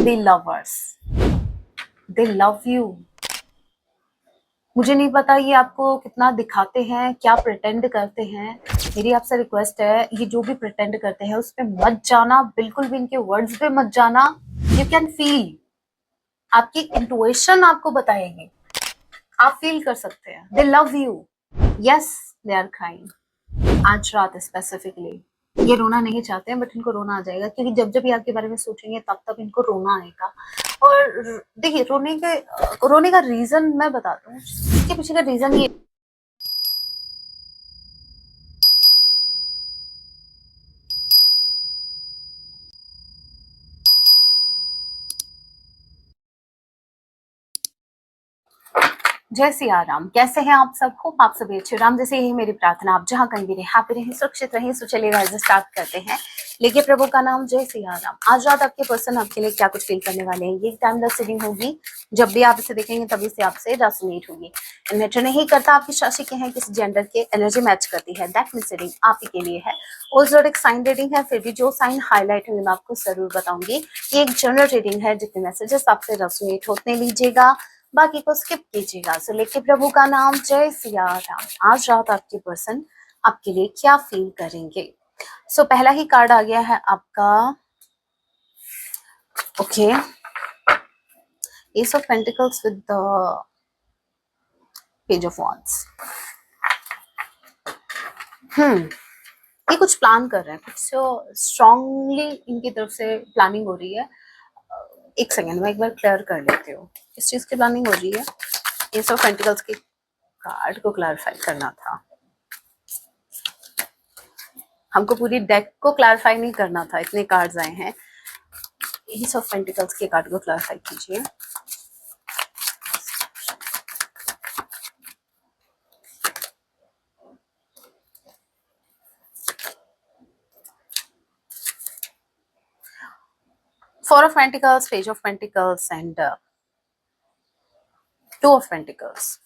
The lovers, they love you. मुझे नहीं पता ये आपको कितना दिखाते हैं, क्या प्रिटेंड करते हैं। मेरी आपसे रिक्वेस्ट है, ये जो भी प्रिटेंड करते हैं उस पे मत जाना, बिल्कुल भी इनके वर्ड्स पे मत जाना। यू कैन फील, आपकी इंटुइशन आपको बताएगी, आप फील कर सकते हैं। They love you, yes they are crying. आज रात स्पेसिफिकली ये रोना नहीं चाहते हैं, बट इनको रोना आ जाएगा, क्योंकि जब जब ये आपके बारे में सोचेंगे तब तब इनको रोना आएगा। और देखिए, रोने का रीजन मैं बताता हूँ, इसके पीछे का रीजन ये, जय सिया राम। कैसे हैं आप सब? होप आप सभी अच्छे। राम जैसे यही मेरी प्रार्थना, आप जहाँ कहीं भी रहे, हैप्पी रहें, सुरक्षित रहें। सो चलिए गाइस, स्टार्ट करते हैं। लेके प्रभु का नाम, जय सिया राम। आज रात आपके पर्सन आपके लिए क्या कुछ फील करने वाले हैं, ये टाइमलेस रीडिंग होगी। जब भी आप इसे देखेंगे तभी से आपसे रेजोनेट होगी। मैटर नहीं करता आप किस राशि के हैं, किस जेंडर के, एनर्जी मैच करती है, दैट मींस रीडिंग आप ही के लिए है। और जोडिक साइन रीडिंग है, फिर भी जो साइन हाईलाइट होंगे मैं आपको जरूर बताऊंगी। ये एक जनरल रीडिंग है, जितने मैसेजेस आपसे रेजोनेट होते लीजिएगा, बाकी को स्किप कीजिएगा। सो लेके प्रभु का नाम, जय सिया राम। आज रात आपके पर्सन आपके लिए क्या फील करेंगे। सो पहला ही कार्ड आ गया है आपका, okay, S of pentacles with the page of wands. ये कुछ प्लान कर रहे हैं, कुछ स्ट्रांगली इनकी तरफ से प्लानिंग हो रही है। एक सेकेंड, मैं एक बार क्लियर कर लेती हूँ किस चीज की प्लानिंग हो रही है। एस ऑफ पेंटिकल्स के कार्ड को क्लैरिफाई करना था, हमको पूरी डेक को क्लैरिफाई नहीं करना था, इतने कार्ड्स आए हैं। एस ऑफ पेंटिकल्स के कार्ड को क्लैरिफाई कीजिए। Four of pentacles, page of pentacles and two of pentacles.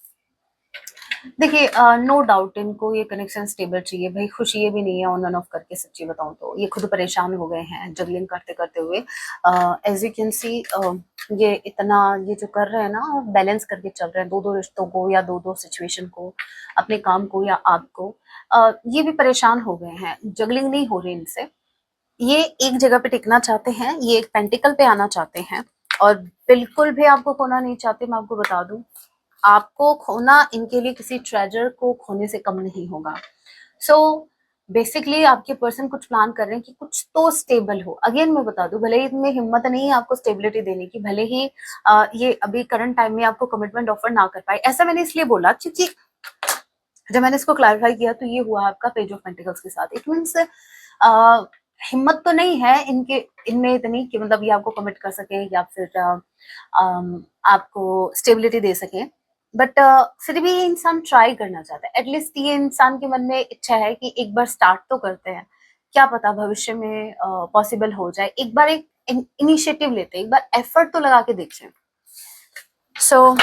देखिए, नो डाउट इनको ये कनेक्शन स्टेबल चाहिए भाई, खुशी ये भी नहीं है ऑन एंड ऑफ करके। सच्ची बताऊं तो ये खुद परेशान हो गए हैं जगलिंग करते करते हुए। एज यू कैन सी, ये इतना ये जो कर रहे हैं ना, बैलेंस करके चल रहे हैं, दो दो रिश्तों को या दो दो सिचुएशन को, अपने काम को या आपको। ये भी परेशान हो गए हैं, जगलिंग नहीं हो रही इनसे। ये एक जगह पे टिकना चाहते हैं, ये एक पेंटिकल पे आना चाहते हैं, और बिल्कुल भी आपको खोना नहीं चाहते। मैं आपको बता दूं, आपको खोना इनके लिए किसी ट्रेजर को खोने से कम नहीं होगा। सो बेसिकली आपके पर्सन कुछ प्लान कर रहे हैं कि कुछ तो स्टेबल हो। अगेन मैं बता दूं, भले ही इनमें हिम्मत नहीं है आपको स्टेबिलिटी देने की, भले ही ये अभी करंट टाइम में आपको कमिटमेंट ऑफर ना कर पाए। ऐसा मैंने इसलिए बोला क्योंकि जब मैंने इसको क्लैरिफाई किया तो ये हुआ आपका पेज ऑफ पेंटिकल्स के साथ। इट मीन्स हिम्मत तो नहीं है इनके, इनमें इतनी कि मतलब ये आपको कमिट कर सके या फिर आपको स्टेबिलिटी दे सके। बट फिर भी ये इंसान ट्राई करना चाहता है। एटलीस्ट ये इंसान के मन में इच्छा है कि एक बार स्टार्ट तो करते हैं, क्या पता भविष्य में पॉसिबल हो जाए। एक बार एक इनिशिएटिव लेते हैं, एक बार एफर्ट तो लगा के देखें। सो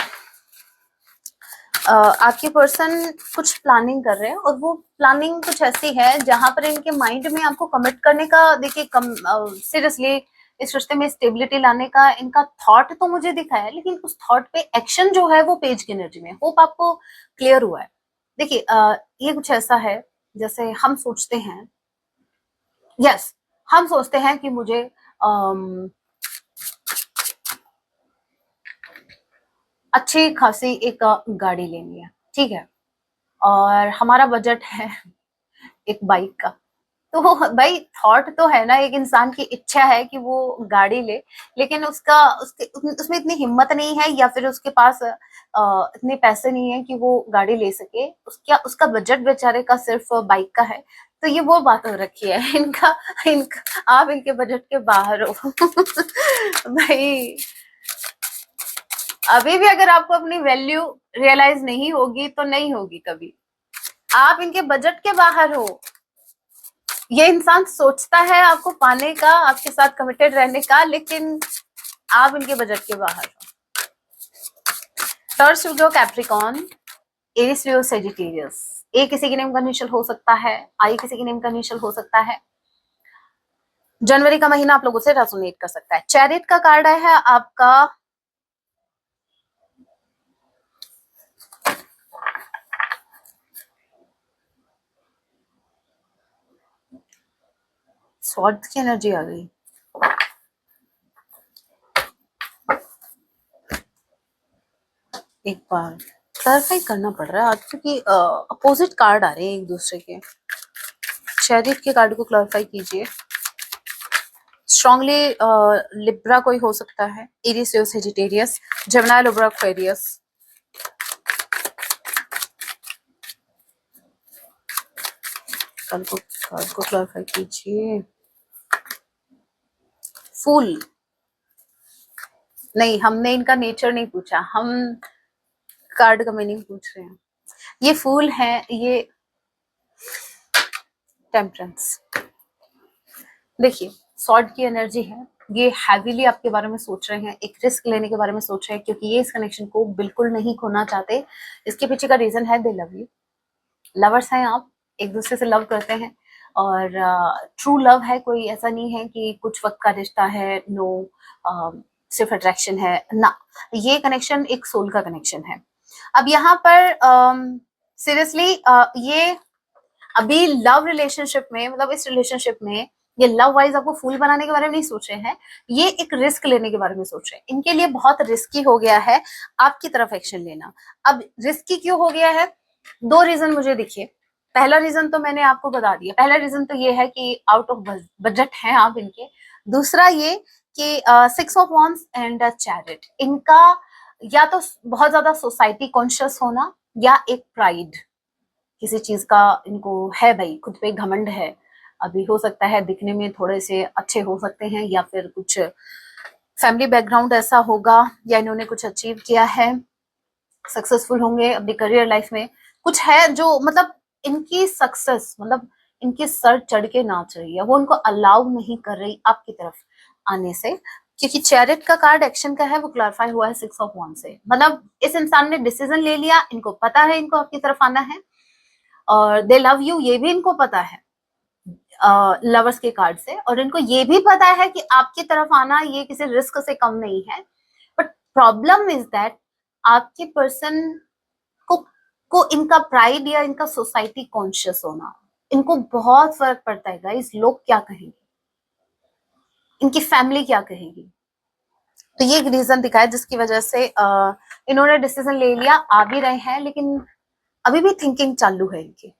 आपके पर्सन कुछ प्लानिंग कर रहे हैं, और वो प्लानिंग कुछ ऐसी है जहां पर इनके माइंड में आपको कमिट करने का, देखिए सीरियसली इस रिश्ते में स्टेबिलिटी लाने का इनका थॉट तो मुझे दिखा है, लेकिन उस थॉट पे एक्शन जो है वो पेज की एनर्जी में। होप आपको क्लियर हुआ है। देखिए, ये कुछ ऐसा है जैसे हम सोचते हैं, यस, हम सोचते हैं कि मुझे अच्छी खासी एक गाड़ी लेनी है, ठीक है, और हमारा बजट है एक बाइक का। तो भाई थॉट तो है ना, एक इंसान की इच्छा है कि वो गाड़ी ले, लेकिन उसमें इतनी हिम्मत नहीं है, या फिर उसके पास इतने पैसे नहीं है कि वो गाड़ी ले सके। उसका बजट बेचारे का सिर्फ बाइक का है। तो ये वो बात हो रखी है इनका आप इनके बजट के बाहर हो भाई। अभी भी अगर आपको अपनी वैल्यू रियलाइज नहीं होगी तो नहीं होगी कभी। आप इनके बजट के बाहर हो। ये इंसान सोचता है आपको पाने का, आपके साथ कमिटेड रहने का, लेकिन आप इनके बजट के बाहर हो। Taurus, वीर्गो, Capricorn, Eris, Leo, Sagittarius. ए किसी के नेम का इनिशियल हो सकता है, आई किसी के नेम का इनिशियल हो सकता है। जनवरी का महीना आप लोगों से रेजोनेट कर सकता है। चैरिट का कार्ड है आपका स्वॉर्ड की एनर्जी आ गई। एक बार क्लैरिफाई करना पड़ रहा है आज, क्योंकि अपोजिट कार्ड आ रहे हैं एक दूसरे के। चैरिट के कार्ड को क्लैरिफाई कीजिए। स्ट्रांगली लिब्रा कोई हो सकता है, Aries, Leo, Sagittarius, Gemini, Libra, Aquarius. Card को क्लैरिफाई कीजिए। फूल नहीं, हमने इनका नेचर नहीं पूछा, हम कार्ड का मीनिंग पूछ रहे हैं। ये फूल है, ये टेम्परेंस। देखिए, सॉर्ड की एनर्जी है, ये हैवीली आपके बारे में सोच रहे हैं, एक रिस्क लेने के बारे में सोच रहे हैं, क्योंकि ये इस कनेक्शन को बिल्कुल नहीं खोना चाहते। इसके पीछे का रीजन है दे लव यू। लवर्स हैं आप, एक दूसरे से लव करते हैं, और ट्रू लव है, कोई ऐसा नहीं है कि कुछ वक्त का रिश्ता है, नो, सिर्फ अट्रैक्शन है ना। ये कनेक्शन एक सोल का कनेक्शन है। अब यहाँ पर सीरियसली ये अभी लव रिलेशनशिप में, मतलब इस रिलेशनशिप में ये लव वाइज आपको फूल बनाने के बारे में नहीं सोच रहे हैं, ये एक रिस्क लेने के बारे में सोच रहे हैं। इनके लिए बहुत रिस्की हो गया है आपकी तरफ एक्शन लेना। अब रिस्की क्यों हो गया है, दो रीजन मुझे दिखे। पहला रीजन तो मैंने आपको बता दिया, पहला रीजन तो ये है कि आउट ऑफ बजट हैं आप इनके। दूसरा ये कि 6 ऑफ वांड्स एंड चैरिट, इनका या तो बहुत ज्यादा सोसाइटी कॉन्शियस होना, या एक प्राइड, किसी चीज का इनको है, भाई खुद पे घमंड है। अभी हो सकता है दिखने में थोड़े से अच्छे हो सकते हैं, या फिर कुछ फैमिली बैकग्राउंड ऐसा होगा, या इन्होंने कुछ अचीव किया है, सक्सेसफुल होंगे अपनी करियर लाइफ में, कुछ है जो मतलब इनकी सक्सेस, मतलब इनकी सर चढ़ के नाच रही है, वो उनको अलाउ नहीं कर रही आपकी तरफ आने से। क्योंकि चैरिट का कार्ड एक्शन का है, वो क्लैरिफाई हुआ है 6 ऑफ वांड से। मतलब इस इंसान ने डिसीजन ले लिया, इनको पता है इनको आपकी तरफ आना है, और दे लव यू, ये भी इनको पता है लवर्स के कार्ड से, और इनको ये भी पता है कि आपकी तरफ आना ये किसी रिस्क से कम नहीं है। बट प्रॉब्लम इज दैट आपके पर्सन को इनका प्राइड या इनका सोसाइटी कॉन्शियस होना, इनको बहुत फर्क पड़ता है गाइस, लोग क्या कहेंगे, इनकी फैमिली क्या कहेगी। तो ये एक रीजन दिखा है जिसकी वजह से इन्होंने डिसीजन ले लिया, आ भी रहे हैं, लेकिन अभी भी थिंकिंग चालू है इनकी।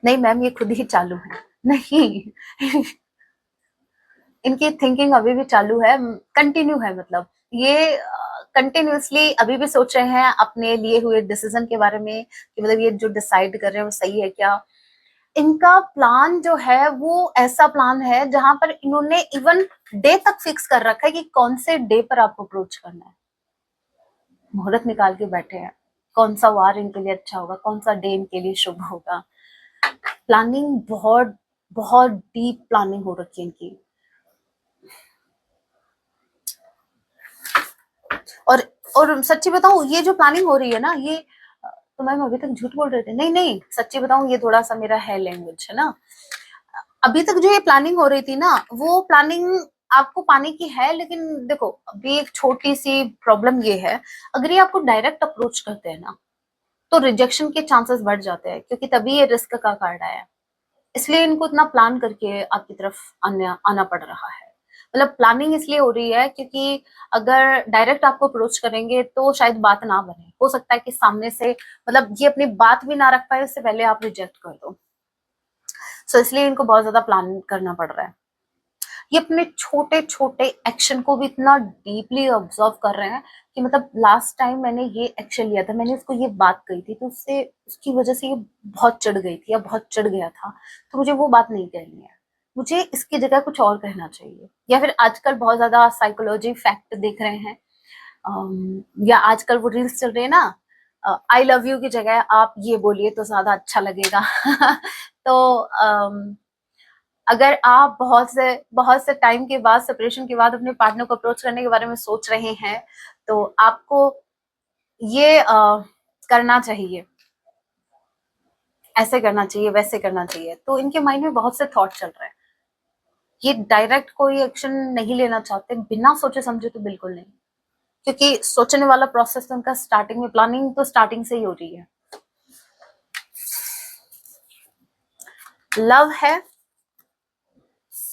नहीं मैम, ये खुद ही चालू है, नहीं इनकी थिंकिंग अभी भी चालू है, कंटिन्यू है। मतलब ये कंटिन्यूअसली अभी भी सोच रहे हैं अपने लिए हुए डिसीजन के बारे में, कि मतलब ये जो डिसाइड कर रहे हैं वो सही है क्या। इनका प्लान जो है वो ऐसा प्लान है जहां पर इन्होंने इवन डे तक फिक्स कर रखा है कि कौन से डे पर आपको अप्रोच करना है। मुहूर्त निकाल के बैठे हैं, कौन सा वार इनके लिए अच्छा होगा, कौन सा डे इनके लिए शुभ होगा। प्लानिंग बहुत बहुत डीप प्लानिंग हो रखी है इनकी। और सच्ची बताऊं, ये जो प्लानिंग हो रही है ना, ये तो मैम अभी तक झूठ बोल रहे थे। नहीं नहीं, सच्ची बताऊं, ये थोड़ा सा मेरा है लैंग्वेज है ना। अभी तक जो ये प्लानिंग हो रही थी ना, वो प्लानिंग आपको पाने की है, लेकिन देखो अभी एक छोटी सी प्रॉब्लम ये है, अगर ये आपको डायरेक्ट अप्रोच करते हैं ना, तो रिजेक्शन के चांसेस बढ़ जाते हैं, क्योंकि तभी ये रिस्क का कार्ड आया है। इसलिए इनको इतना प्लान करके आपकी तरफ आना पड़ रहा है। मतलब प्लानिंग इसलिए हो रही है क्योंकि अगर डायरेक्ट आपको अप्रोच करेंगे तो शायद बात ना बने, हो सकता है कि सामने से मतलब ये अपनी बात भी ना रख पाए, उससे पहले आप रिजेक्ट कर दो। सो इसलिए इनको बहुत ज्यादा प्लान करना पड़ रहा है। ये अपने छोटे छोटे एक्शन को भी इतना डीपली ऑब्जर्व कर रहे हैं कि मतलब लास्ट टाइम मैंने ये एक्शन लिया था, मैंने उसको ये बात कही थी, तो उससे उसकी वजह से ये बहुत चिढ़ गई थी या बहुत चिढ़ गया था, तो मुझे वो बात नहीं कहनी है, मुझे इसकी जगह कुछ और कहना चाहिए। या फिर आजकल बहुत ज्यादा साइकोलॉजी फैक्ट देख रहे हैं, या आजकल वो रील्स चल रही है ना, आई लव यू की जगह आप ये बोलिए तो ज्यादा अच्छा लगेगा। तो अगर आप बहुत से टाइम के बाद, सेपरेशन के बाद अपने पार्टनर को अप्रोच करने के बारे में सोच रहे हैं, तो आपको ये करना चाहिए, ऐसे करना चाहिए, वैसे करना चाहिए। तो इनके माइंड में बहुत से थॉट चल रहे हैं। ये डायरेक्ट कोई एक्शन नहीं लेना चाहते, बिना सोचे समझे तो बिल्कुल नहीं, क्योंकि सोचने वाला प्रोसेस तो उनका स्टार्टिंग में, प्लानिंग तो स्टार्टिंग से ही हो रही है। लव है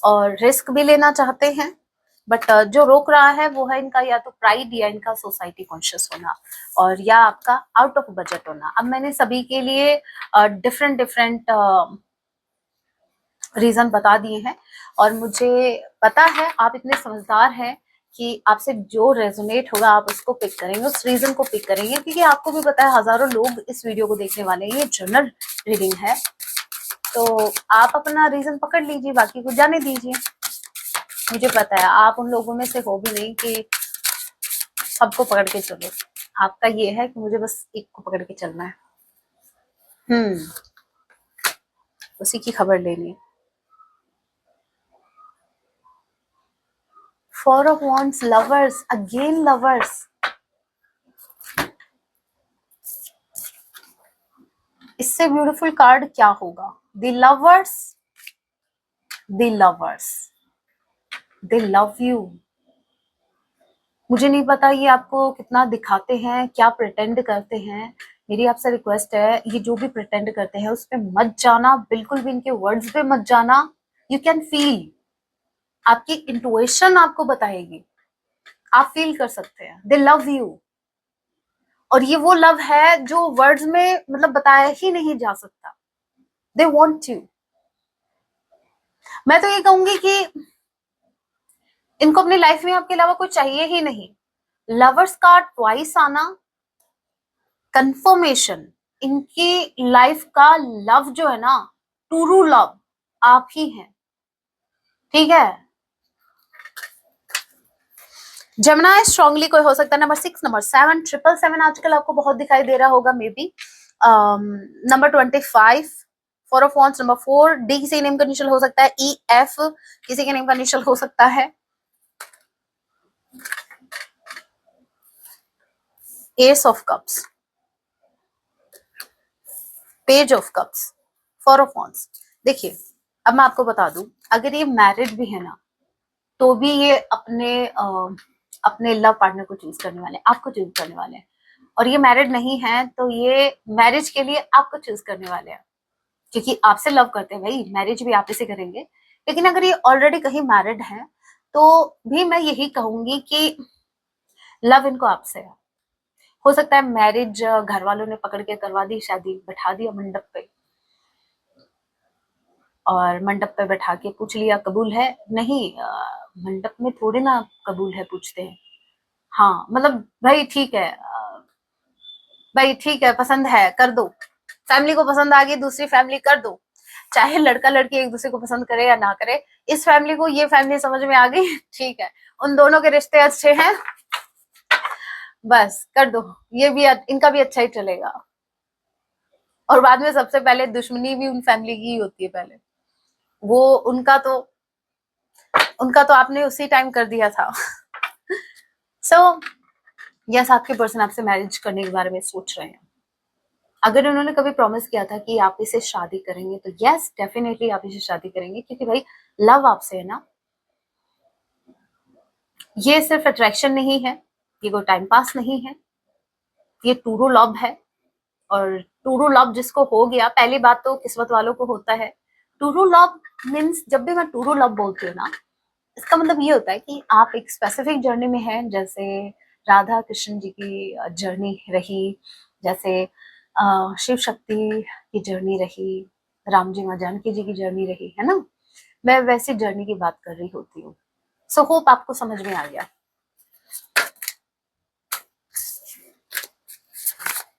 और रिस्क भी लेना चाहते हैं, बट जो रोक रहा है वो है इनका या तो प्राइड या इनका सोसाइटी कॉन्शियस होना, और या आपका आउट ऑफ बजट होना। अब मैंने सभी के लिए डिफरेंट डिफरेंट रीजन बता दिए हैं, और मुझे पता है आप इतने समझदार हैं कि आपसे जो रेजोनेट होगा आप उसको पिक करेंगे, उस रीजन को पिक करेंगे, क्योंकि आपको भी पता है हजारों लोग इस वीडियो को देखने वाले हैं, ये जनरल रीडिंग है, तो आप अपना रीजन पकड़ लीजिए, बाकी को जाने दीजिए। मुझे पता है आप उन लोगों में से हो भी नहीं कि सबको पकड़ के चलो, आपका ये है कि मुझे बस एक को पकड़ के चलना है, उसी की खबर लेनी है। Four of wands, lovers, again lovers. इससे ब्यूटीफुल कार्ड क्या होगा? The lovers, the lovers, they love you. मुझे नहीं पता ये आपको कितना दिखाते हैं, क्या प्रिटेंड करते हैं। मेरी आपसे रिक्वेस्ट है, ये जो भी प्रिटेंड करते हैं उस पे मत जाना, बिल्कुल भी इनके वर्ड्स पे मत जाना। यू कैन फील, आपकी इंटुइशन आपको बताएगी, आप फील कर सकते हैं। दे लव यू, और ये वो लव है जो वर्ड्स में मतलब बताया ही नहीं जा सकता। They want you. मैं तो ये कहूंगी कि इनको अपनी लाइफ में आपके अलावा कोई चाहिए ही नहीं। लवर्स का ट्वाइस आना, कंफर्मेशन, इनकी लाइफ का लव जो है ना, ट्रू लव आप ही हैं, ठीक है। जमुना स्ट्रांगली कोई हो सकता है। नंबर 6, नंबर 7, 777 आजकल आपको बहुत दिखाई दे रहा होगा may be. Number 25, 4 of wands, number 4, D किसी नेम का इनिशियल हो सकता है, ई एफ किसी के नेम का इनिशियल हो सकता है, S of cups, page of cups, 4 of wands. देखिए अब मैं आपको बता दूं, अगर ये मैरिड भी है ना तो भी ये अपने लव पार्टनर को चूज करने वाले हैं, आपको चूज करने वाले हैं। और ये मैरिड नहीं है तो ये मैरिज के लिए आपको चूज करने वाले हैं, क्योंकि आपसे लव करते हैं भाई, मैरिज भी आप ही से करेंगे। लेकिन अगर ये ऑलरेडी कहीं मैरिड है तो भी मैं यही कहूंगी कि लव इनको आपसे है। हो सकता है मैरिज घर वालों ने पकड़ के करवा दी, शादी बैठा दिया मंडप पे, और मंडप पे बैठा के पूछ लिया कबूल है, नहीं मंडप में थोड़े ना कबूल है पूछते हैं। हाँ मतलब भाई ठीक है, भाई ठीक है, पसंद है कर दो, फैमिली को पसंद आ गई दूसरी फैमिली कर दो, चाहे लड़का लड़की एक दूसरे को पसंद करे या ना करे, इस फैमिली को ये फैमिली समझ में आ गई, ठीक है, उन दोनों के रिश्ते अच्छे हैं, बस कर दो, ये भी इनका भी अच्छा ही चलेगा। और बाद में सबसे पहले दुश्मनी भी उन फैमिली की ही होती है पहले, वो उनका तो आपने उसी टाइम कर दिया था। सो यस, आपके पर्सन आपसे मैरिज करने के बारे में सोच रहे हैं। अगर उन्होंने कभी प्रॉमिस किया था कि आप इसे शादी करेंगे तो यस डेफिनेटली आप इसे शादी करेंगे, क्योंकि भाई लव आपसे है ना। ये सिर्फ अट्रैक्शन नहीं है, ये कोई टाइम पास नहीं है, ये टूरू लव है। और टूरू लव जिसको हो गया, पहली बात तो किस्मत वालों को होता है। टूरू लव मीन्स, जब भी मैं टूरू लव बोलती हूँ ना, इसका मतलब ये होता है कि आप एक स्पेसिफिक जर्नी में हैं, जैसे राधा कृष्ण जी की जर्नी रही, जैसे शिव शक्ति की जर्नी रही, राम जी माँ जानकी जी की जर्नी रही, है ना। मैं वैसी जर्नी की बात कर रही होती हूँ। सो होप आपको समझ में आ गया।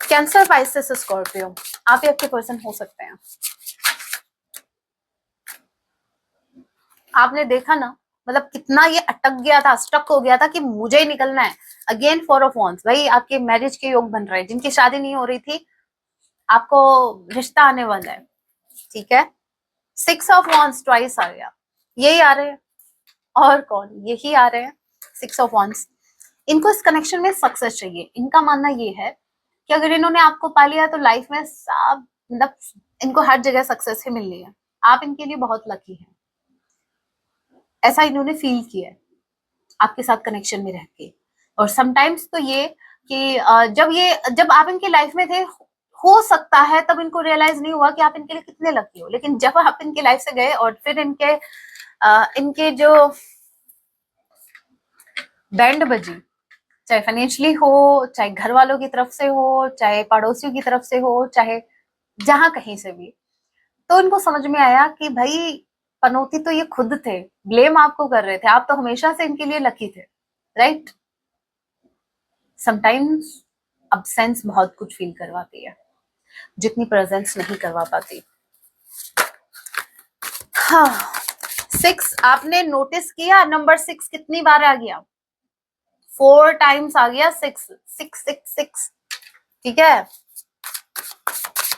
कैंसर, पाइसेस, स्कॉर्पियो, आप ही आपके पर्सन हो सकते हैं। आपने देखा ना, मतलब कितना ये अटक गया था, स्टक हो गया था कि मुझे ही निकलना है। अगेन 4 ऑफ वॉन्ड्स, भाई आपके मैरिज के योग बन रहे हैं, जिनकी शादी नहीं हो रही थी आपको रिश्ता आने वाला है, ठीक है। 6 ऑफ वॉन्ड्स ट्वाइस आ गया, यही आ रहे हैं, और कौन, यही आ रहे हैं 6 ऑफ वॉन्ड्स। इनको इस कनेक्शन में सक्सेस चाहिए। इनका मानना ये है कि अगर इन्होंने आपको पा लिया तो लाइफ में सब मतलब इनको हर जगह सक्सेस ही मिलनी है। आप इनके लिए बहुत लकी हैं। ऐसा इन्होंने फील किया है आपके साथ कनेक्शन में रह के। और समटाइम्स तो ये कि जब आप इनके लाइफ में थे, हो सकता है तब इनको रियलाइज नहीं हुआ कि आप इनके लिए कितने लकी हो, लेकिन जब आप इनके लाइफ से गए और फिर इनके जो बैंड बजी, चाहे फाइनेंशियली हो, चाहे घर वालों की तरफ से हो, चाहे पड़ोसियों की तरफ से हो, चाहे जहां कहीं से भी, तो इनको समझ में आया कि भाई पनौती तो ये खुद थे, ब्लेम आपको कर रहे थे, आप तो हमेशा से इनके लिए लकी थे, राइट। समटाइम्स अब्सेंस बहुत कुछ फील करवाती है, जितनी प्रेजेंस नहीं करवा पाती। हाँ, 6 आपने नोटिस किया, नंबर 6 कितनी बार आ गया? 4 टाइम्स आ गया 6, 6 6 6, ठीक है।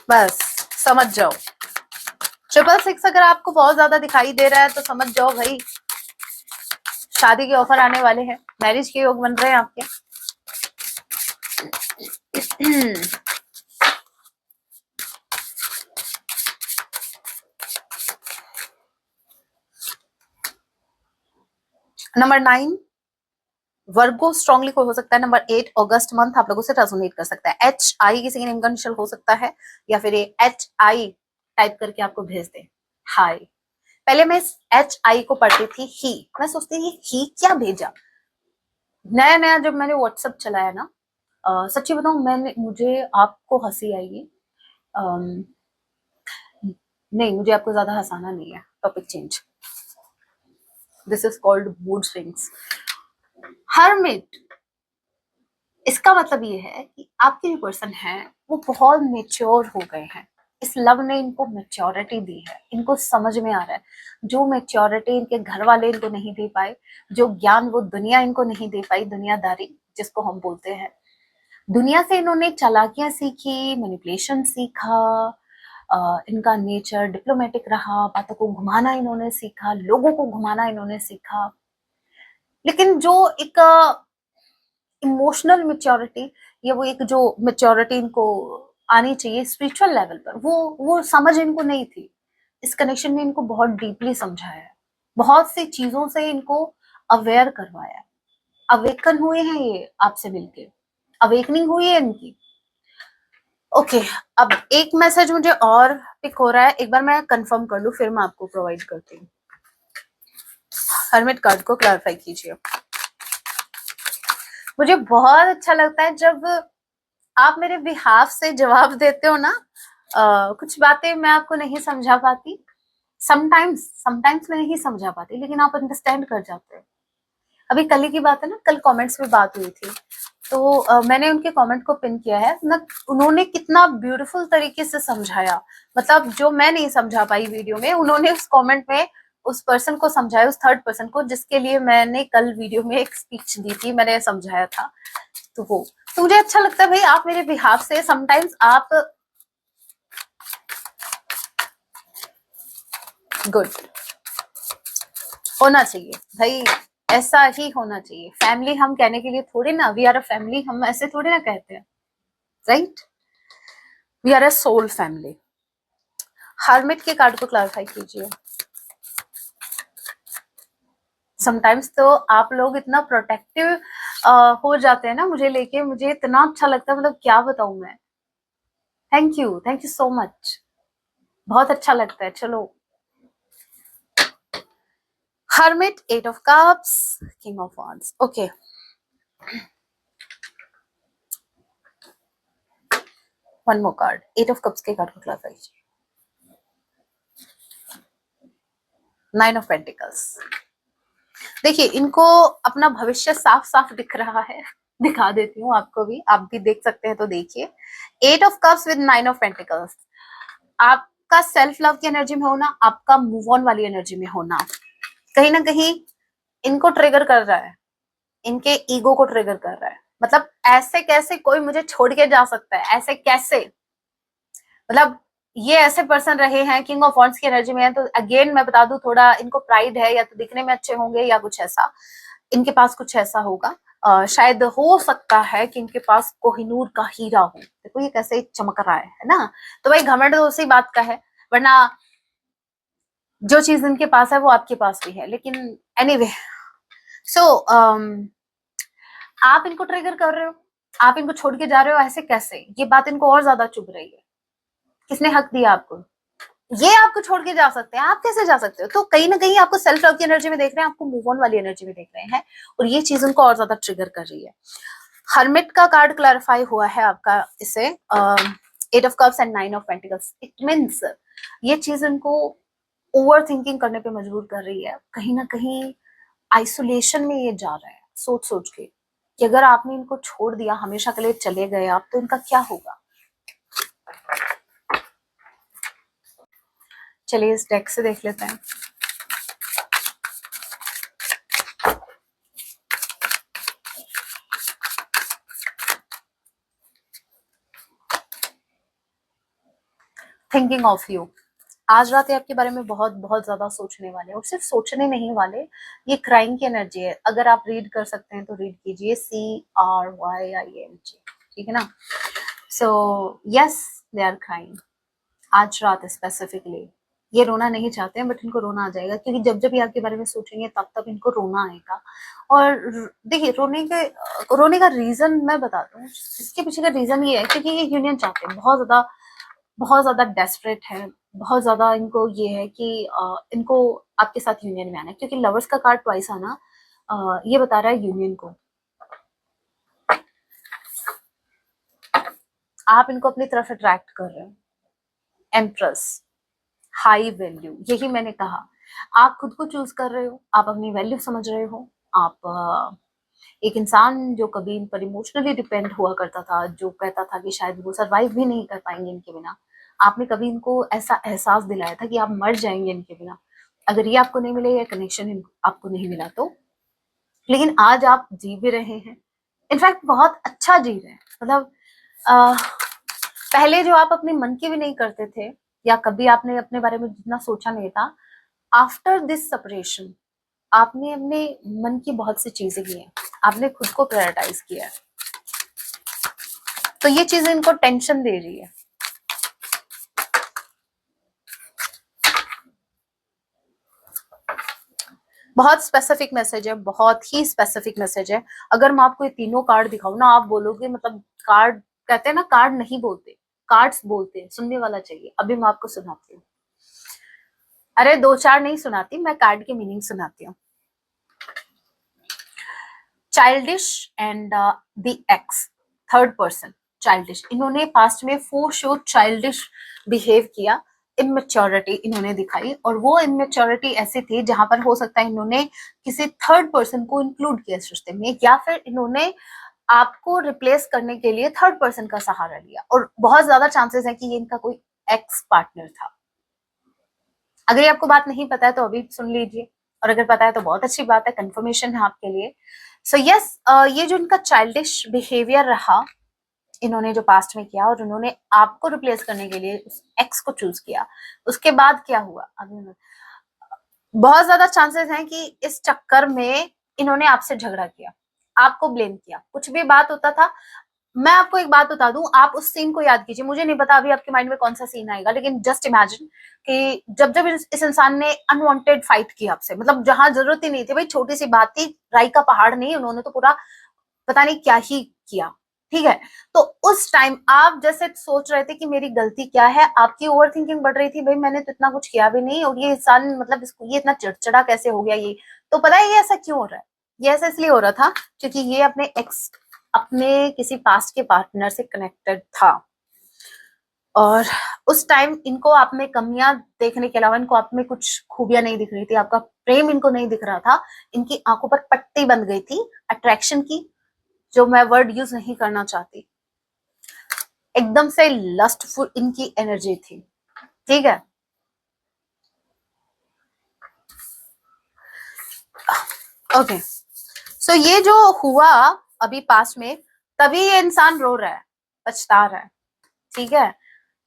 बस समझ जाओ, 666 अगर आपको बहुत ज्यादा दिखाई दे रहा है तो समझ जाओ भाई शादी के ऑफर आने वाले हैं, मैरिज के योग बन रहे हैं आपके। नंबर 9 वर्गो स्ट्रांगली कोई हो सकता है। नंबर 8 अगस्त मंथ आप लोगों से रेजोनेट कर सकता है। HI किसी के नेम का इनिशियल हो सकता है, या फिर ये HI टाइप करके आपको भेज दे हाय। पहले मैं इस HI को पढ़ती थी ही, मैं सोचती थी ही क्या भेजा। नया नया जब मैंने व्हाट्सएप चलाया ना, सच्ची बताऊं, मुझे आपको हंसी आएगी, नहीं मुझे आपको ज्यादा हंसाना नहीं है, topic change. This is called mood swings. Hermit, इसका मतलब ये है कि आपके जो पर्सन है वो बहुत मेच्योर हो गए हैं, इस लव ने इनको मेच्योरिटी दी है, इनको समझ में आ रहा है जो मेच्योरिटी इनके घर वाले इनको नहीं दे पाए, जो ज्ञान वो दुनिया इनको नहीं दे पाई, दुनियादारी जिसको हम बोलते हैं। दुनिया से इन्होंने चालाकियां सीखी, मैनिपुलेशन सीखा, इनका नेचर डिप्लोमेटिक रहा, बातों को घुमाना इन्होंने सीखा, लोगों को घुमाना इन्होंने सीखा। लेकिन जो एक इमोशनल मेच्योरिटी, या वो एक जो मेच्योरिटी इनको आनी चाहिए स्पिरिचुअल लेवल पर, वो समझ इनको नहीं थी। इस कनेक्शन में इनको बहुत डीपली समझाया है, बहुत सी चीजों से इनको अवेयर करवाया, अवेकन हुए हैं ये आपसे मिलके, अवेकनिंग हुई है इनकी। ओके, अब एक मैसेज मुझे और पिक हो रहा है, एक बार मैं कंफर्म कर लूं फिर मैं आपको प्रोवाइड करती हूँ। हर्मिट कार्ड को क्लैरिफाई कीजिए। मुझे बहुत अच्छा लगता है जब आप मेरे बिहाफ से जवाब देते हो ना। कुछ बातें मैं आपको नहीं समझा पाती, समटाइम्स मैं नहीं समझा पाती, लेकिन आप अंडरस्टैंड कर जाते हो। अभी कल की बात है ना, कल कमेंट्स में बात हुई थी, तो मैंने उनके कमेंट को पिन किया है ना, उन्होंने कितना ब्यूटीफुल तरीके से समझाया, मतलब जो मैं नहीं समझा पाई वीडियो में, उन्होंने उस कमेंट में उस पर्सन को समझाया, उस थर्ड पर्सन को जिसके लिए मैंने कल वीडियो में एक स्पीच दी थी, मैंने समझाया था। तो मुझे अच्छा लगता है भाई, आप मेरे बिहाफ से समटाइम्स आप गुड होना चाहिए भाई, ऐसा ही होना चाहिए। फैमिली हम कहने के लिए थोड़ी ना, वी आर अ फैमिली, हम ऐसे थोड़ी ना कहते हैं, right. We are a soul family. Hermit के कार्ड को क्लैरिफाई कीजिए। समटाइम्स तो आप लोग इतना प्रोटेक्टिव हो जाते हैं ना मुझे लेके, मुझे इतना अच्छा लगता है, मतलब क्या बताऊं मैं। थैंक यू सो मच, बहुत अच्छा लगता है। चलो, hermit, 8 of cups, king of wands. Okay, one more card, 8 of cups के कार्ड को क्लैरिफाई कीजिए। 9 ऑफ पेंटिकल्स। देखिए, इनको अपना भविष्य साफ साफ दिख रहा है, दिखा देती हूँ आपको भी, आप भी देख सकते हैं तो देखिए। 8 of cups with 9 of pentacles, आपका सेल्फ लव की एनर्जी में होना, आपका मूव ऑन वाली एनर्जी में होना, कहीं ना कहीं इनको ट्रिगर कर रहा है, इनके ईगो को ट्रिगर कर रहा है। मतलब ऐसे कैसे कोई मुझे छोड़ के जा सकता है, ऐसे कैसे, मतलब ये ऐसे पर्सन रहे हैं, किंग ऑफ वॉन्ड्स की एनर्जी में है, तो अगेन मैं बता दूं, थोड़ा इनको प्राइड है, या तो दिखने में अच्छे होंगे या कुछ ऐसा, इनके पास कुछ ऐसा होगा। शायद हो सकता है कि इनके पास कोहिनूर का हीरा हो, देखो ये कैसे चमक रहा है ना। तो भाई घमंड तो उसी बात का है, वरना जो चीज इनके पास है वो आपके पास भी है, लेकिन एनीवे, सो आप इनको ट्रिगर कर रहे हो, आप इनको छोड़ के जा रहे हो, ऐसे कैसे? ये बात इनको और ज्यादा चुभ रही है। किसने हक दिया आपको? ये आपको छोड़ के जा सकते हैं, आप कैसे जा सकते हो? तो कहीं ना कहीं आपको सेल्फ लव की एनर्जी में देख रहे हैं, आपको मूव ऑन वाली एनर्जी में देख रहे हैं, और ये चीज उनको और ज्यादा ट्रिगर कर रही है। हर्मिट का कार्ड क्लैरिफाई हुआ है आपका इसे, 8 of Cups and 9 of Pentacles। It means ये चीज इनको ओवर थिंकिंग करने पे मजबूर कर रही है, कहीं ना कहीं आइसोलेशन में ये जा रहा है सोच सोच के कि अगर आपने इनको छोड़ दिया, हमेशा के लिए चले गए आप, तो इनका क्या होगा। चलिए इस डेक से देख लेते हैं। थिंकिंग ऑफ यू, आज रात ये आपके बारे में बहुत बहुत ज्यादा सोचने वाले, और सिर्फ सोचने नहीं वाले, ये क्राइंग की एनर्जी है। अगर आप रीड कर सकते हैं तो रीड कीजिए, CRYING, ठीक है ना। So yes, they are crying. आज रात स्पेसिफिकली ये रोना नहीं चाहते हैं, बट इनको रोना आ जाएगा, क्योंकि जब जब ये आपके बारे में सोचेंगे तब तब इनको रोना आएगा। और देखिए, रोने का रीजन मैं बताता हूँ। इसके पीछे का रीजन ये है क्योंकि ये यूनियन चाहते हैं, बहुत ज्यादा डेस्परेट है, बहुत ज्यादा इनको ये है कि इनको आपके साथ यूनियन में आना है, क्योंकि लवर्स का कार्ड ट्वाइस आना ये बता रहा है यूनियन को। आप इनको अपनी तरफ अट्रैक्ट कर रहे हो। एम्प्रेस, हाई वैल्यू, यही मैंने कहा। आप खुद को चूज कर रहे हो, आप अपनी वैल्यू समझ रहे हो। आप एक इंसान जो कभी इन पर इमोशनली डिपेंड हुआ करता था, जो कहता था कि शायद वो सरवाइव भी नहीं कर पाएंगे इनके बिना, आपने कभी इनको ऐसा एहसास दिलाया था कि आप मर जाएंगे इनके बिना, अगर ये आपको नहीं मिले, या कनेक्शन आपको नहीं मिला तो। लेकिन आज आप जी भी रहे हैं, इनफैक्ट बहुत अच्छा जी रहे हैं। मतलब पहले जो आप अपने मन की भी नहीं करते थे, या कभी आपने अपने बारे में जितना सोचा नहीं था, आफ्टर दिस सेपरेशन आपने अपने मन की बहुत सी चीजें की हैं, आपने खुद को प्रायोरिटाइज किया है। तो ये चीजें इनको टेंशन दे रही है। बहुत स्पेसिफिक मैसेज है, बहुत ही स्पेसिफिक मैसेज है। अगर मैं आपको ये तीनों कार्ड दिखाऊं ना, आप बोलोगे, मतलब कार्ड कहते हैं ना, कार्ड नहीं बोलते, कार्ड्स बोलते हैं, सुनने वाला चाहिए। अभी मैं आपको सुनाती हूँ, अरे दो चार नहीं सुनाती, मैं कार्ड की मीनिंग सुनाती हूँ। Childish and the x, third person childish, इन्होंने पास्ट में फॉर श्योर चाइल्डिश बिहेव किया, इमेच्योरिटी इन्होंने दिखाई, और वो इमेच्योरिटी ऐसी थी जहां पर हो सकता है इन्होंने किसी थर्ड पर्सन को इंक्लूड किया इस रिश्ते में, या फिर इन्होंने आपको रिप्लेस करने के लिए थर्ड पर्सन का सहारा लिया, और बहुत ज्यादा चांसेस है कि ये इनका कोई एक्स पार्टनर था। अगर ये आपको बात नहीं पता है तो अभी सुन लीजिए, और अगर पता है तो बहुत अच्छी बात है, कंफर्मेशन है आपके लिए। सो यस, ये जो इनका चाइल्डिश बिहेवियर रहा, इन्होंने जो पास्ट में किया, और इन्होंने आपको रिप्लेस करने के लिए उस एक्स को चूज किया, उसके बाद क्या हुआ, अभी बहुत ज्यादा चांसेस हैं कि इस चक्कर में इन्होंने आपसे झगड़ा किया, आपको ब्लेम किया, कुछ भी बात होता था। मैं आपको एक बात बता दूं, आप उस सीन को याद कीजिए, मुझे नहीं पता अभी आपके माइंड में कौन सा सीन आएगा, लेकिन जस्ट इमेजिन कि जब जब इस इंसान ने अनवांटेड फाइट की आपसे, मतलब जहां जरूरत ही नहीं थी, भाई छोटी सी बात थी, राई का पहाड़ नहीं, उन्होंने तो पूरा पता नहीं क्या ही किया, ठीक है। तो उस टाइम आप जैसे सोच रहे थे कि मेरी गलती क्या है, आपकी ओवर थिंकिंग बढ़ रही थी, भाई मैंने तो इतना कुछ किया भी नहीं, और ये इंसान, मतलब इसको ये इतना चिड़चिड़ा कैसे हो गया ये। तो पता है ये ऐसा क्यों हो रहा है? ये ऐसा इसलिए हो रहा था क्योंकि ये अपने किसी पास्ट के पार्टनर से कनेक्टेड था, और उस टाइम इनको आप में कमियां देखने के अलावा इनको आप में कुछ खूबियां नहीं दिख रही थी, आपका प्रेम इनको नहीं दिख रहा था, इनकी आंखों पर पट्टी बंध गई थी अट्रैक्शन की, जो मैं वर्ड यूज नहीं करना चाहती। एकदम से लस्टफुल इनकी एनर्जी थी, ठीक है। ओके, सो ये जो हुआ अभी पास में, तभी ये इंसान रो रहा है, पछता रहा है, ठीक है।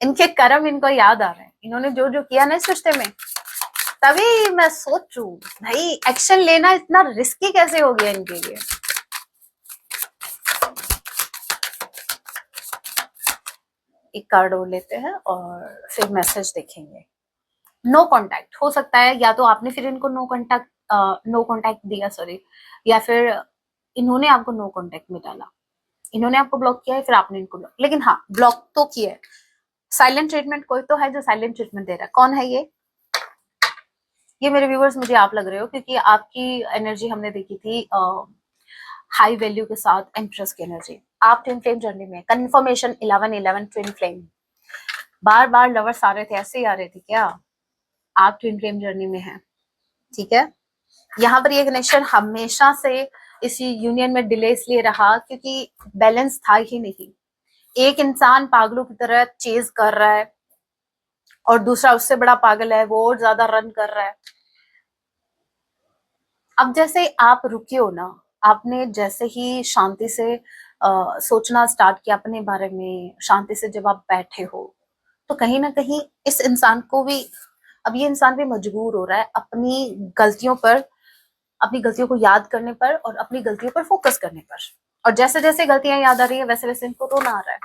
इनके कर्म इनको याद आ रहे हैं, इन्होंने जो जो किया ना इस रिश्ते में, तभी मैं सोचू भाई एक्शन लेना इतना रिस्की कैसे हो गया इनके लिए। एक कार्ड और लेते हैं और फिर मैसेज देखेंगे। नो कांटेक्ट हो सकता है, या तो आपने फिर इनको नो नो कांटेक्ट दिया, सॉरी, या फिर इन्होंने आपको नो कांटेक्ट में डाला, इन्होंने आपको ब्लॉक किया है, फिर आपने इनको ब्लॉक, लेकिन हाँ ब्लॉक तो किया है। साइलेंट ट्रीटमेंट कोई तो है जो साइलेंट ट्रीटमेंट दे रहा है, कौन है ये मेरे व्यूअर्स मुझे आप लग रहे हो, क्योंकि आपकी एनर्जी हमने देखी थी हाई वैल्यू के साथ एम्प्रेस की एनर्जी। आप ट्विन फ्लेम जर्नी में, कंफर्मेशन 11-11 ट्विन फ्लेम, बार बार लवर्स आ रहे थे, ऐसे ही आ रहे थे क्या? आप ट्विन फ्लेम जर्नी में हैं, ठीक है। यहाँ पर ये कनेक्शन हमेशा से इसी यूनियन में डिले इसलिए रहा क्योंकि बैलेंस था ही नहीं। एक इंसान पागलों की तरह चेज कर रहा है और दूसरा उससे बड़ा पागल है, वो और ज्यादा रन कर रहा है। अब जैसे आप रुके हो ना, आपने जैसे ही शांति से सोचना स्टार्ट किया अपने बारे में, शांति से जब आप बैठे हो, तो कहीं ना कहीं इस इंसान को भी, अब ये इंसान भी मजबूर हो रहा है अपनी गलतियों पर, अपनी गलतियों को याद करने पर और अपनी गलतियों पर फोकस करने पर। और जैसे जैसे गलतियां याद आ रही है वैसे वैसे इनको रोना आ रहा है,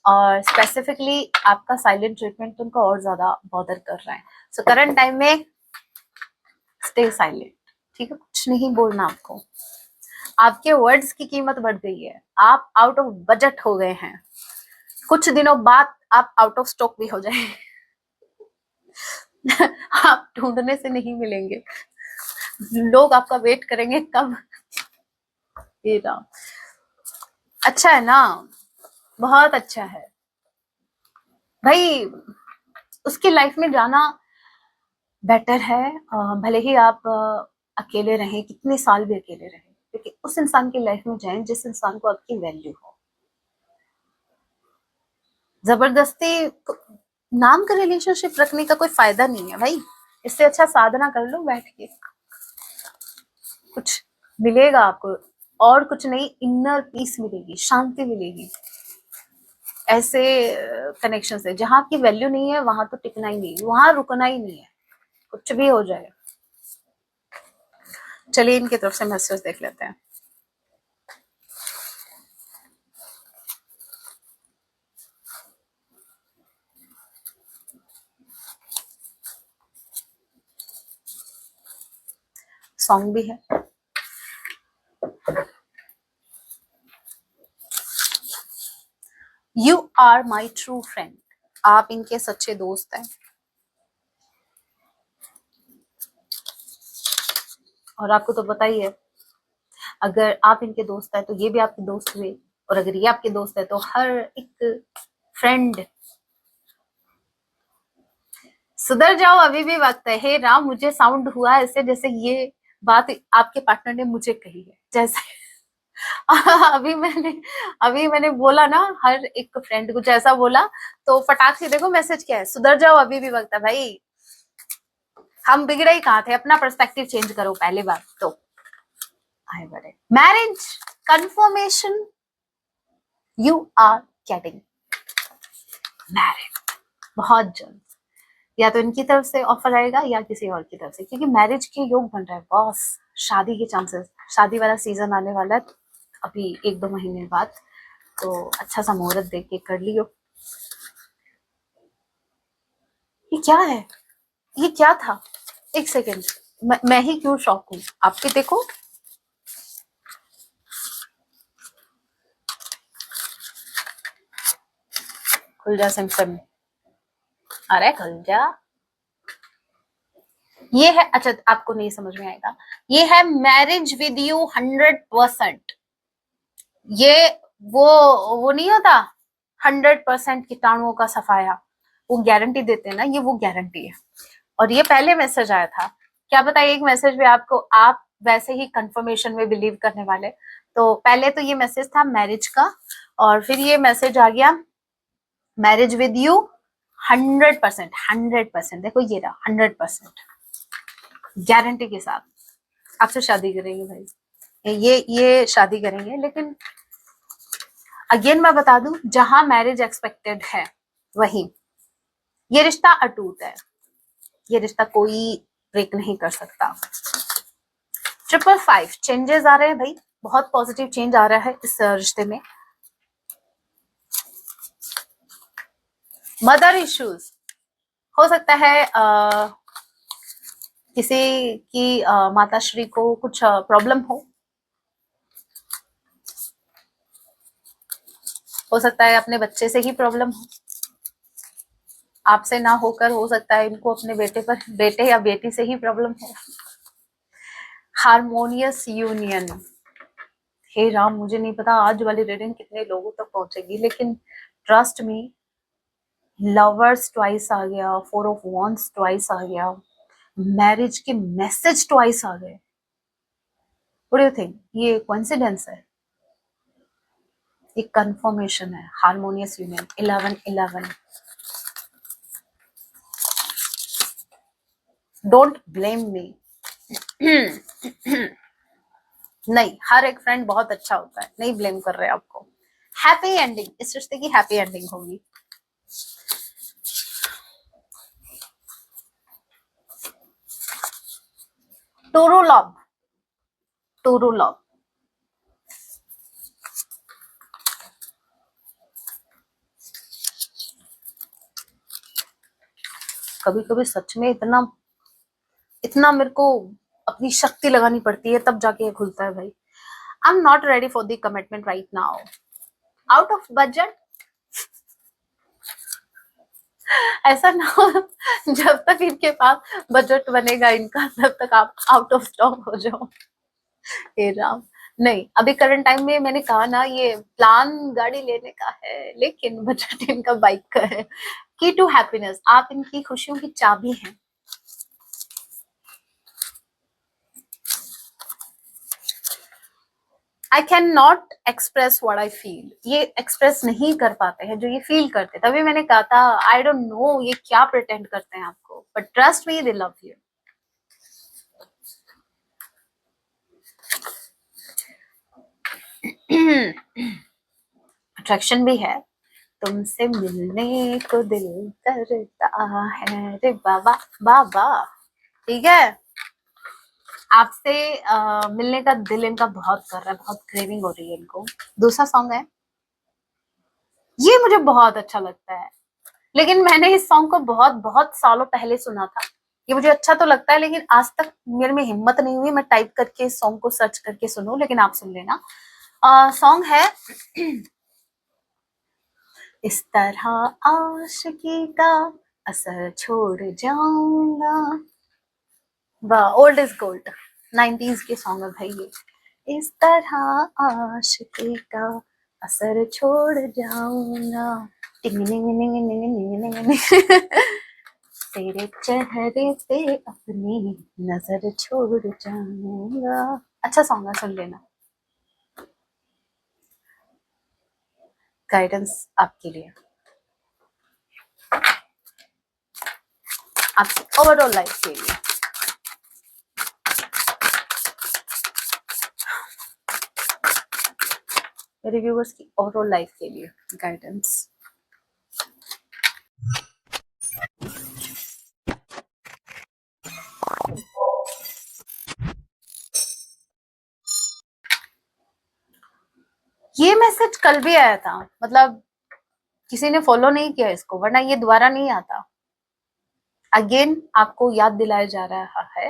और स्पेसिफिकली आपका साइलेंट ट्रीटमेंट तो उनको और ज्यादा बॉदर कर रहा है। सो करंट टाइम में स्टे साइलेंट, ठीक है, कुछ नहीं बोलना आपको। आपके वर्ड्स की कीमत बढ़ गई है, आप आउट ऑफ बजट हो गए हैं, कुछ दिनों बाद आप आउट ऑफ स्टॉक भी हो जाए आप ढूंढने से नहीं मिलेंगे, लोग आपका वेट करेंगे कब। ये राम, अच्छा है ना, बहुत अच्छा है भाई, उसकी लाइफ में जाना बेटर है। भले ही आप अकेले रहें, कितने साल भी अकेले रहें, क्योंकि उस इंसान की लाइफ में जाएं जिस इंसान को आपकी वैल्यू हो। जबरदस्ती नाम का रिलेशनशिप रखने का कोई फायदा नहीं है भाई, इससे अच्छा साधना कर लो बैठ के, कुछ मिलेगा आपको, और कुछ नहीं, इनर पीस मिलेगी, शांति मिलेगी। ऐसे कनेक्शन से जहां आपकी वैल्यू नहीं है वहां तो टिकना ही नहीं, वहां रुकना ही नहीं है, कुछ भी हो जाए। चलिए इनकी तरफ से मैसेज देख लेते हैं। सॉन्ग भी है। You are my true friend, आप इनके सच्चे दोस्त हैं, और आपको तो पता ही है, अगर आप इनके दोस्त हैं तो ये भी आपके दोस्त हुए, और अगर ये आपके दोस्त है तो हर एक फ्रेंड। सुधर जाओ, अभी भी वक्त है। हे राम, मुझे साउंड हुआ ऐसे जैसे ये बात आपके पार्टनर ने मुझे कही है, जैसे अभी मैंने बोला ना, हर एक फ्रेंड कुछ ऐसा बोला, तो फटाक से देखो मैसेज क्या है, सुधर जाओ अभी भी वक्त है भाई। हम बिगड़े ही कहाँ थे, अपना पर्सपेक्टिव चेंज करो पहले बात तो। आए बड़े marriage confirmation, you are getting married बहुत जल्द, या तो इनकी तरफ से ऑफर आएगा या किसी और की तरफ से, क्योंकि मैरिज के योग बन रहा है बॉस, शादी के चांसेस, शादी वाला सीजन आने वाला है अभी 1-2 महीने बाद, तो अच्छा सा मुहूर्त देख के कर लियो। ये क्या है, ये क्या था? एक सेकेंड, मैं ही क्यों शॉक हूँ, आप भी देखो। खुल जा सिम्पटम, अरे खुल जा। ये है, अच्छा आपको नहीं समझ में आएगा, ये है मैरिज विद यू 100%। ये वो नहीं होता 100% कीटाणुओं का सफाया, वो गारंटी देते हैं ना, ये वो गारंटी है। और ये पहले मैसेज आया था, क्या पता एक मैसेज भी आपको, आप वैसे ही कंफर्मेशन में बिलीव करने वाले। तो पहले तो ये मैसेज था मैरिज का, और फिर ये मैसेज आ गया मैरिज विद यू 100%, 100%, देखो ये रहा 100% गारंटी के साथ आपसे शादी करेंगे भाई, ये शादी करेंगे। लेकिन अगेन मैं बता दूं, जहां मैरिज एक्सपेक्टेड है वहीं ये रिश्ता अटूट है, ये रिश्ता कोई ब्रेक नहीं कर सकता। 555 चेंजेस आ रहे हैं भाई, बहुत पॉजिटिव चेंज आ रहा है इस रिश्ते में। मदर इश्यूज हो सकता है, किसी की माताश्री को कुछ प्रॉब्लम हो सकता है अपने बच्चे से ही प्रॉब्लम हो, आपसे ना होकर हो सकता है इनको अपने बेटे या बेटी से ही प्रॉब्लम हो। हारमोनियस यूनियन, हे राम मुझे नहीं पता आज वाली रीडिंग कितने लोगों तक पहुंचेगी, लेकिन ट्रस्ट मी, लवर्स ट्वाइस आ गया, फोर ऑफ वॉन्ड्स ट्वाइस आ गया, मैरिज के मैसेज ट्वाइस आ गए। व्हाट डू यू थिंक, ये कोइंसिडेंस है? एक कंफर्मेशन है। Harmonious union 11-11। Don't blame me. नहीं, हर एक फ्रेंड बहुत अच्छा होता है, नहीं ब्लेम कर रहे आपको। हैप्पी एंडिंग, इस रिश्ते की हैप्पी एंडिंग होगी। Toro love, Toro love. कभी कभी सच में इतना इतना मेरे को अपनी शक्ति लगानी पड़ती है तब जाके ये खुलता है भाई। I am not ready for the commitment right now. Out of budget, ऐसा ना हो जब तक इनके पास बजट बनेगा इनका तब तक आप आउट ऑफ स्टॉक हो जाओ। हे राम, नहीं अभी करंट टाइम में मैंने कहा ना, ये प्लान गाड़ी लेने का है लेकिन बजट इनका बाइक का है। की टू हैप्पीनेस, आप इनकी खुशियों की चाबी हैं। I can not express what I feel, ये एक्सप्रेस नहीं कर पाते हैं जो ये फील करते, तभी मैंने कहा था आई डोंट नो ये क्या प्रिटेंड करते हैं आपको, but trust me they love you. Attraction भी है, तुमसे मिलने को दिल करता है रे बाबा बाबा। ठीक है, आपसे मिलने का दिल इनका बहुत कर रहा है, बहुत क्रेविंग हो रही है इनको। दूसरा सॉन्ग है, ये मुझे बहुत अच्छा लगता है, लेकिन मैंने इस सॉन्ग को बहुत बहुत सालों पहले सुना था। ये मुझे अच्छा तो लगता है लेकिन आज तक मेरे में हिम्मत नहीं हुई मैं टाइप करके इस सॉन्ग को सर्च करके सुनूं, लेकिन आप सुन लेना। सॉन्ग है इस तरह आशिकी का असर छोड़ जाऊंगा। वाह, ओल्ड इज गोल्ड, 90s के सॉन्ग है भाई ये। इस तरह आशिकी का असर छोड़ जाऊंगा, टिंग टिंग टिंग टिंग टिंग टिंग तेरे चेहरे पे अपनी नजर छोड़ जाऊंगा। अच्छा सॉन्ग है, सुन लेना। गाइडेंस आपके लिए, आपकी ओवरऑल लाइफ के लिए। मेरे व्यूवर्स की ओवरऑल लाइफ के लिए गाइडेंस। ये मैसेज कल भी आया था, मतलब किसी ने फॉलो नहीं किया इसको, वरना ये दोबारा नहीं आता। अगेन आपको याद दिलाया जा रहा है,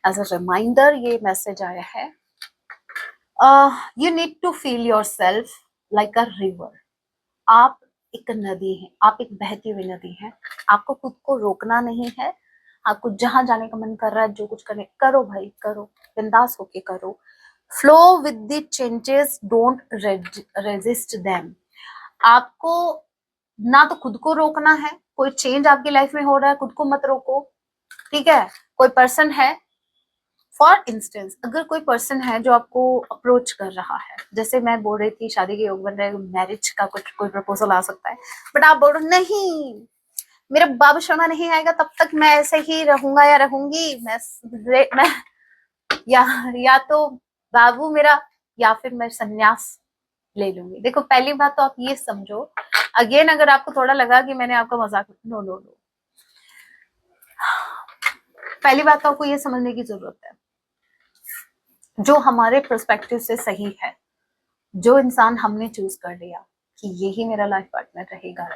एज अ रिमाइंडर ये मैसेज आया है। You need to feel yourself like a river. आप एक नदी है, आप एक बहती हुई नदी है, आपको खुद को रोकना नहीं है। आपको जहां जाने का मन कर रहा है, जो कुछ करने करो भाई करो, बिंदास होके करो। Flow with the changes, don't resist them. आपको ना तो खुद को रोकना है, कोई चेंज आपकी लाइफ में हो रहा है खुद को मत रोको। ठीक है, कोई पर्सन है, फॉर इंस्टेंस अगर कोई पर्सन है जो आपको अप्रोच कर रहा है, जैसे मैं बोल रही थी शादी के योग बन रहे, मैरिज का कुछ कोई प्रपोजल आ सकता है, बट आप बोल रहे नहीं मेरा बाबू शर्मा नहीं आएगा तब तक मैं ऐसे ही रहूंगा या रहूंगी, मैं या तो बाबू मेरा या फिर मैं संन्यास ले लूंगी। देखो पहली बात तो आप ये समझो, अगेन अगर आपको थोड़ा लगा कि मैंने आपका मजाक, नो नो नो, पहली बात तो आपको ये समझने की जरूरत है जो हमारे पर्सपेक्टिव से सही है, जो इंसान हमने चूज कर लिया कि यही मेरा लाइफ पार्टनर रहेगा,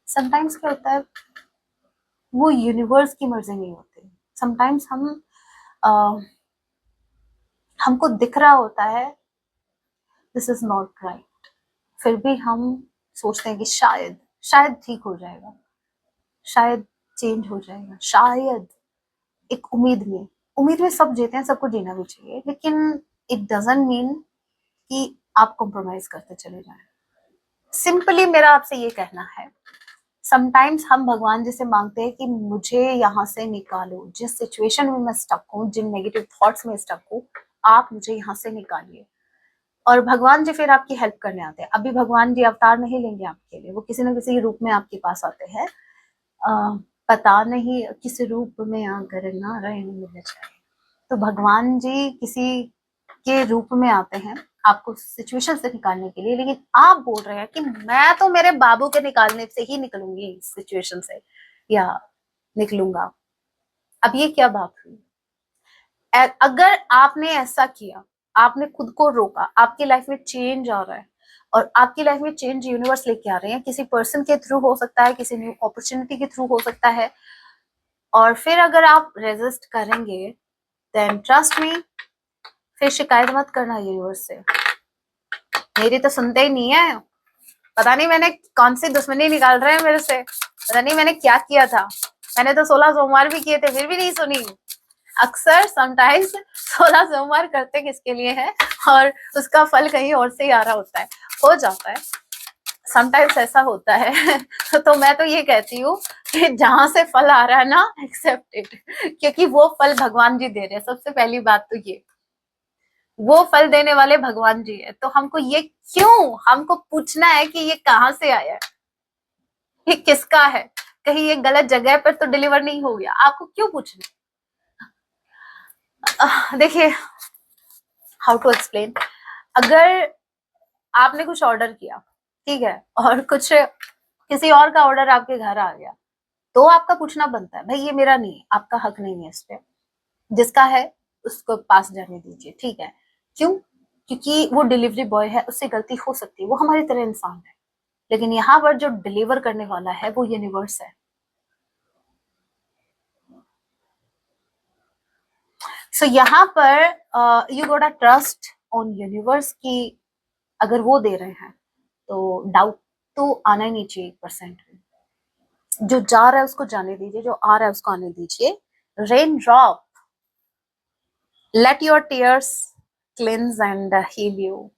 समटाइम्स क्या होता है वो यूनिवर्स की मर्जी नहीं होती। समटाइम्स हम हमको दिख रहा होता है दिस इज नॉट राइट, फिर भी हम सोचते हैं कि शायद शायद ठीक हो जाएगा, शायद चेंज हो जाएगा, शायद। एक उम्मीद में सब जीते हैं, सबको जीना भी चाहिए, लेकिन इट डजंट मीन कि आप कॉम्प्रोमाइज करते चले जाएं। सिंपली मेरा आपसे ये कहना है, समटाइम्स हम भगवान जी से मांगते हैं कि मुझे यहाँ से निकालो, जिस सिचुएशन में मैं स्टक हूँ, जिन नेगेटिव थॉट्स में स्टक हूँ, आप मुझे यहाँ से निकालिए। और भगवान जी फिर आपकी हेल्प करने आते हैं। अभी भगवान जी अवतार नहीं लेंगे आपके लिए, वो किसी न किसी रूप में आपके पास आते हैं। पता नहीं किस रूप में आकर नारायण मिल जाए। तो भगवान जी किसी के रूप में आते हैं आपको सिचुएशन से निकालने के लिए, लेकिन आप बोल रहे हैं कि मैं तो मेरे बाबू के निकालने से ही निकलूंगी इस सिचुएशन से, या निकलूंगा। अब ये क्या बात हुई? अगर आपने ऐसा किया, आपने खुद को रोका, आपकी लाइफ में चेंज आ रहा है, और आपकी लाइफ में चेंज यूनिवर्स लेके आ रहे हैं, किसी पर्सन के थ्रू हो सकता है, किसी न्यू अपॉर्चुनिटी के थ्रू हो सकता है, और फिर अगर आप रेजिस्ट करेंगे, देन ट्रस्ट मी, फिर शिकायत मत करना यूनिवर्स से। मेरी तो सुनते ही नहीं है, पता नहीं मैंने कौन सी दुश्मनी निकाल रहे हैं मेरे से, पता नहीं मैंने क्या किया था, मैंने तो 16 सोमवार भी किए थे फिर भी नहीं सुनी। अक्सर समटाइम्स 16 सोमवार करते किसके लिए है, और उसका फल कहीं और से ही आ रहा होता है, हो जाता है, समटाइम्स ऐसा होता है। तो मैं तो ये कहती हूँ कि जहां से फल आ रहा है ना, एक्सेप्ट इट, क्योंकि वो फल भगवान जी दे रहे हैं। सबसे पहली बात तो ये, वो फल देने वाले भगवान जी है। तो हमको ये क्यों, हमको पूछना है कि ये कहाँ से आया है, ये किसका है, कहीं ये गलत जगह पर तो डिलीवर नहीं हो गया, आपको क्यों पूछना? देखिए, हाउ टू एक्सप्लेन, अगर आपने कुछ ऑर्डर किया, ठीक है, और कुछ किसी और का ऑर्डर आपके घर आ गया, तो आपका पूछना बनता है, भाई ये मेरा नहीं है, आपका हक नहीं है इस पे, जिसका है उसको पास जाने दीजिए, ठीक है। क्यों? क्योंकि वो डिलीवरी बॉय है, उससे गलती हो सकती है, वो हमारी तरह इंसान है, लेकिन यहाँ पर जो डिलीवर करने वाला है वो यूनिवर्स है। सो यहाँ पर यू गोटा ट्रस्ट ऑन यूनिवर्स की अगर वो दे रहे हैं तो डाउट तो आना ही नहीं चाहिए 1%। जो जा रहा है उसको जाने दीजिए, जो आ रहा है उसको आने दीजिए। Raindrop, let your tears cleanse and heal you.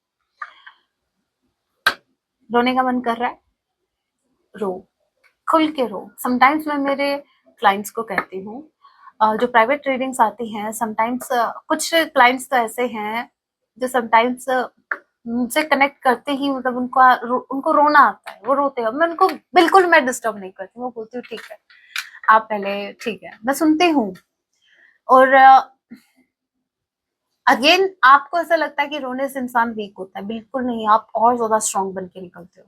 रोने का मन कर रहा है, रो, खुल के रो। समटाइम्स मैं मेरे क्लाइंट्स को कहती हूँ, जो प्राइवेट ट्रेडिंग्स आती हैं, समटाइम्स कुछ क्लाइंट्स तो ऐसे हैं जो समटाइम्स मुझसे कनेक्ट करते ही मतलब उनको रोना आता है, वो रोते हैं, मैं उनको बिल्कुल मैं डिस्टर्ब नहीं करती, वो बोलती हूँ ठीक है आप पहले, ठीक है मैं सुनती हूँ। और अगेन आपको ऐसा लगता है कि रोने से इंसान वीक होता है, बिल्कुल नहीं, आप और ज्यादा स्ट्रांग बन के निकलते हो।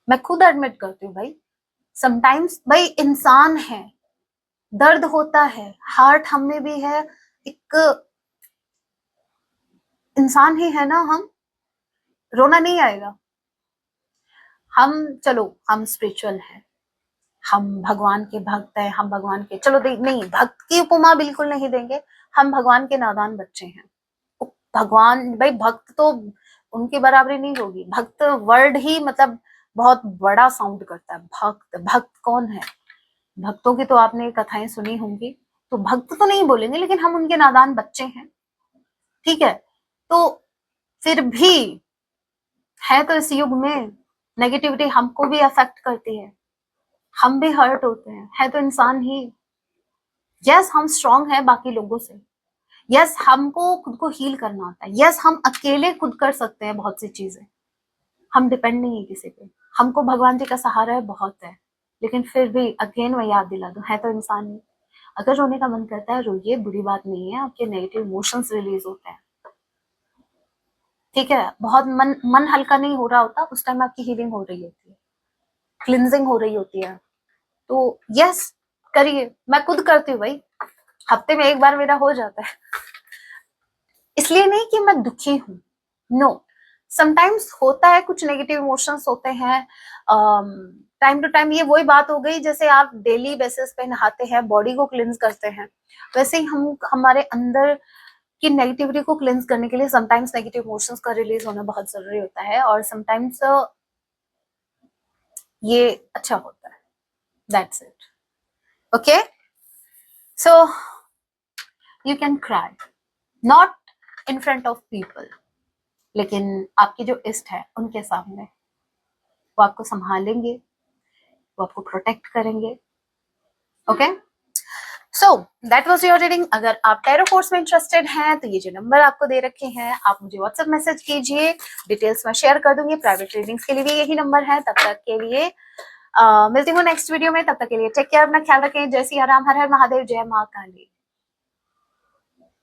मैं खुद एडमिट करती हूँ भाई, समटाइम्स भाई इंसान है, दर्द होता है, हार्ट हमें भी है, एक इंसान ही है ना हम, रोना नहीं आएगा। हम चलो हम स्पिरिचुअल हैं, हम भगवान के भक्त हैं, हम भगवान के चलो नहीं, भक्त की उपमा बिल्कुल नहीं देंगे, हम भगवान के नादान बच्चे हैं। भगवान भाई, भक्त तो उनकी बराबरी नहीं होगी, भक्त वर्ड ही मतलब बहुत बड़ा साउंड करता है। भक्त, भक्त कौन है? भक्तों की तो आपने कथाएं सुनी होंगी, तो भक्त तो नहीं बोलेंगे, लेकिन हम उनके नादान बच्चे हैं, ठीक है। तो फिर भी है तो इस युग में नेगेटिविटी हमको भी अफेक्ट करती है, हम भी हर्ट होते हैं, है तो इंसान ही। यस हम स्ट्रांग है बाकी लोगों से, यस हमको खुद को हील करना आता है, यस हम अकेले खुद कर सकते हैं बहुत सी चीजें, हम डिपेंड नहीं है किसी पे, हमको भगवान जी का सहारा है, बहुत है। लेकिन फिर भी अगेन मैं याद दिला दूं, है तो इंसान ही। अगर रोने का मन करता है रोइए, बुरी बात नहीं है, आपके नेगेटिव इमोशंस रिलीज होते हैं, ठीक है। बहुत मन हल्का नहीं हो रहा होता, उस टाइम आपकी हीलिंग हो रही होती है, क्लिनजिंग हो रही होती है, तो यस करिए। मैं खुद करती हूँ भाई, हफ्ते में एक बार मेरा हो जाता है, इसलिए नहीं कि मैं दुखी हूं, नो, समटाइम्स होता है, कुछ नेगेटिव इमोशंस होते हैं टाइम टू टाइम। ये वही बात हो गई, जैसे आप डेली बेसिस पे नहाते हैं, बॉडी को क्लिंस करते हैं, वैसे ही हम हमारे अंदर की नेगेटिविटी को क्लिंस करने के लिए समटाइम्स नेगेटिव इमोशंस का रिलीज होना बहुत जरूरी होता है, और समटाइम्स ये अच्छा होता है। That's it. Okay, so you can cry, not in front of people, लेकिन आपके जो इष्ट है उनके सामने। वो आपको संभालेंगे, वो आपको प्रोटेक्ट करेंगे। Okay, so that was your reading. अगर आप टैरो कोर्स में इंटरेस्टेड हैं तो ये जो नंबर आपको दे रखे हैं, आप मुझे व्हाट्सएप मैसेज कीजिए, डिटेल्स मैं शेयर कर दूंगी। प्राइवेट रीडिंग्स के लिए भी यही नंबर है। तब तक के लिए मिलती हूँ नेक्स्ट वीडियो में। तब तक के लिए टेक केयर, अपना ख्याल रखें। जय सिया राम, हर हर महादेव, जय माँ काली।